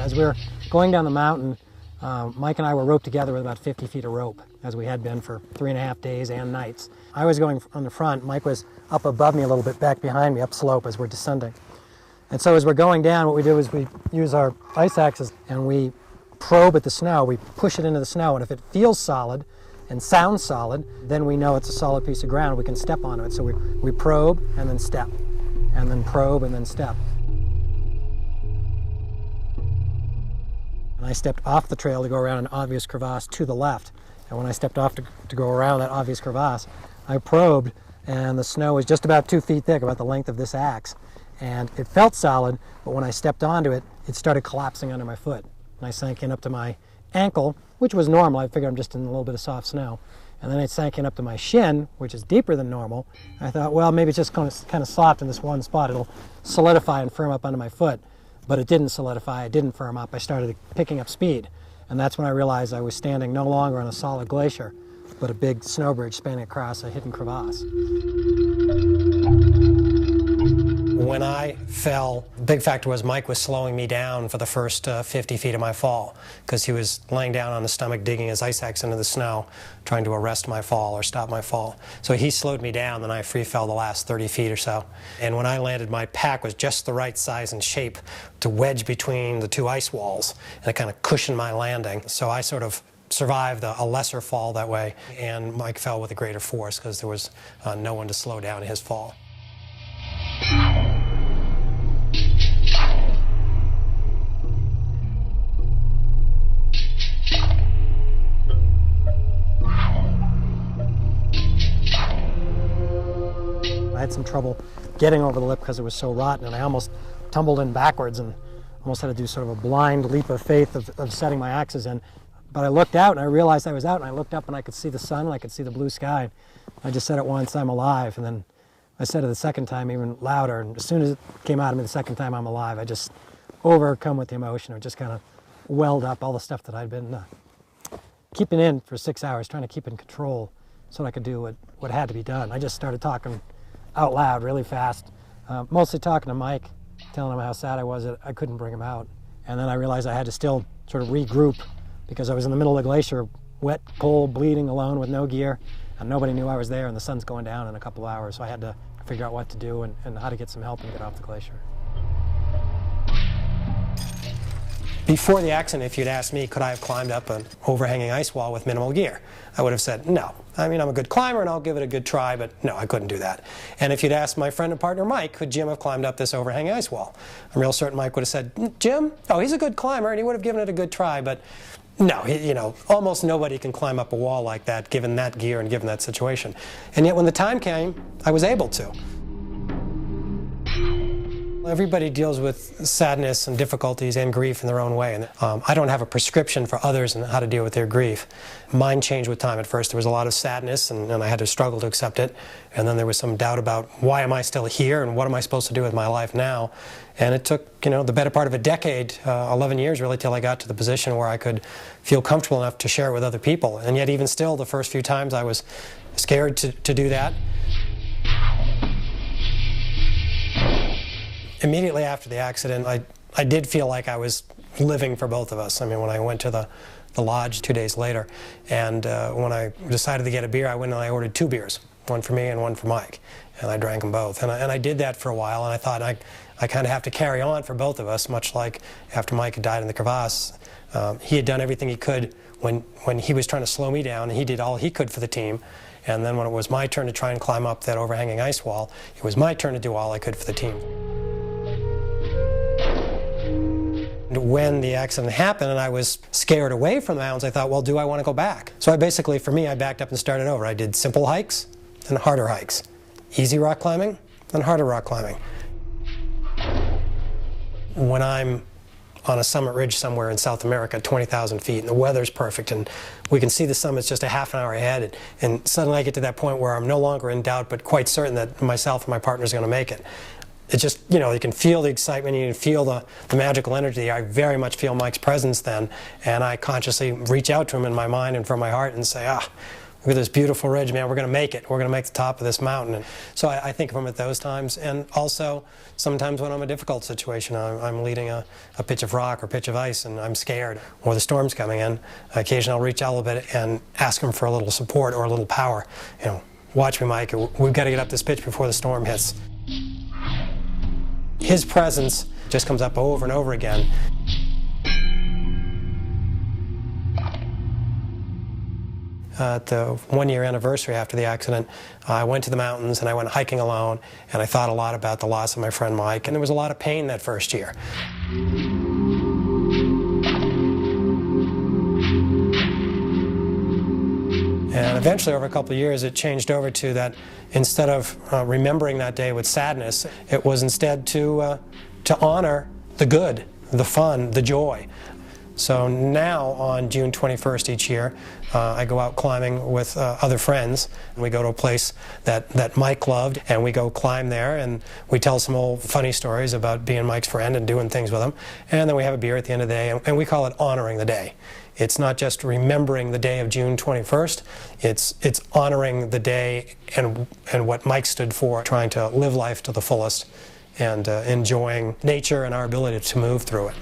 As we were going down the mountain, Mike and I were roped together with about 50 feet of rope, as we had been for 3.5 days and nights. I was going on the front. Mike was up above me a little bit, back behind me, upslope as we're descending. And so as we're going down, what we do is we use our ice axes and we probe at the snow. We push it into the snow, and if it feels solid and sounds solid, then we know it's a solid piece of ground. We can step onto it. So we probe and then step, and then probe and then step. And I stepped off the trail to go around an obvious crevasse to the left. And when I stepped off to go around that obvious crevasse, I probed, and the snow was just about 2 feet thick, about the length of this axe. And it felt solid, but when I stepped onto it, it started collapsing under my foot. And I sank in up to my ankle, which was normal. I figured I'm just in a little bit of soft snow. And then it sank in up to my shin, which is deeper than normal. I thought, well, maybe it's just kind of soft in this one spot. It'll solidify and firm up under my foot. But it didn't solidify, it didn't firm up. I started picking up speed. And that's when I realized I was standing no longer on a solid glacier, but a big snow bridge spanning across a hidden crevasse. When I fell, the big factor was Mike was slowing me down for the first 50 feet of my fall, because he was laying down on his stomach, digging his ice axe into the snow, trying to arrest my fall or stop my fall. So he slowed me down, then I free fell the last 30 feet or so. And when I landed, my pack was just the right size and shape to wedge between the two ice walls, and it kind of cushioned my landing. So I sort of survived a lesser fall that way, and Mike fell with a greater force because there was no one to slow down his fall. I had some trouble getting over the lip because it was so rotten, and I almost tumbled in backwards and almost had to do sort of a blind leap of faith of setting my axes in. But I looked out and I realized I was out, and I looked up and I could see the sun and I could see the blue sky. I just said it once, I'm alive, and then I said it the second time even louder, and as soon as it came out of me the second time, I'm alive, I just overcome with the emotion. It just kind of welled up all the stuff that I'd been keeping in for 6 hours, trying to keep in control so that I could do what had to be done. I just started talking out loud really fast, mostly talking to Mike, telling him how sad I was that I couldn't bring him out. And then I realized I had to still sort of regroup because I was in the middle of the glacier, wet, cold, bleeding, alone with no gear, and nobody knew I was there, and the sun's going down in a couple of hours, so I had to figure out what to do and how to get some help and get off the glacier. Before the accident, if you'd asked me, could I have climbed up an overhanging ice wall with minimal gear, I would have said no. I mean, I'm a good climber and I'll give it a good try, but no, I couldn't do that. And if you'd asked my friend and partner Mike, could Jim have climbed up this overhanging ice wall, I'm real certain Mike would have said, Jim? Oh, he's a good climber, and he would have given it a good try, but no, you know, almost nobody can climb up a wall like that given that gear and given that situation. And yet when the time came, I was able to. Everybody deals with sadness and difficulties and grief in their own way. And I don't have a prescription for others on how to deal with their grief. Mine changed with time. At first there was a lot of sadness, and I had to struggle to accept it. And then there was some doubt about why am I still here and what am I supposed to do with my life now. And it took, you know, the better part of a decade, 11 years really, till I got to the position where I could feel comfortable enough to share it with other people. And yet even still, the first few times I was scared to do that. Immediately after the accident, I did feel like I was living for both of us. I mean, when I went to the lodge 2 days later, and when I decided to get a beer, I went and I ordered 2 beers, one for me and one for Mike, and I drank them both. And I did that for a while, and I thought I kind of have to carry on for both of us, much like after Mike had died in the crevasse. He had done everything he could when he was trying to slow me down, and he did all he could for the team. And then when it was my turn to try and climb up that overhanging ice wall, it was my turn to do all I could for the team. When the accident happened and I was scared away from the mountains, I thought, well, do I want to go back? So for me, I backed up and started over. I did simple hikes and harder hikes. Easy rock climbing and harder rock climbing. When I'm on a summit ridge somewhere in South America, 20,000 feet, and the weather's perfect, and we can see the summits just a half an hour ahead, and suddenly I get to that point where I'm no longer in doubt, but quite certain that myself and my partner's going to make it. It's just, you know, you can feel the excitement, you can feel the magical energy. I very much feel Mike's presence then, and I consciously reach out to him in my mind and from my heart and say, look at this beautiful ridge, man, we're going to make it. We're going to make the top of this mountain. And so I think of them at those times. And also, sometimes when I'm in a difficult situation, I'm leading a pitch of rock or pitch of ice, and I'm scared, or the storm's coming in, occasionally I'll reach out a little bit and ask them for a little support or a little power. You know, watch me, Mike, we've got to get up this pitch before the storm hits. His presence just comes up over and over again. At the 1-year anniversary after the accident, I went to the mountains and I went hiking alone, and I thought a lot about the loss of my friend Mike, and there was a lot of pain that first year. And eventually, over a couple of years, it changed over to that instead of remembering that day with sadness, it was instead to honor the good, the fun, the joy. So now, on June 21st each year, I go out climbing with other friends. And we go to a place that Mike loved, and we go climb there, and we tell some old funny stories about being Mike's friend and doing things with him. And then we have a beer at the end of the day, and we call it honoring the day. It's not just remembering the day of June 21st, it's honoring the day and what Mike stood for, trying to live life to the fullest and enjoying nature and our ability to move through it.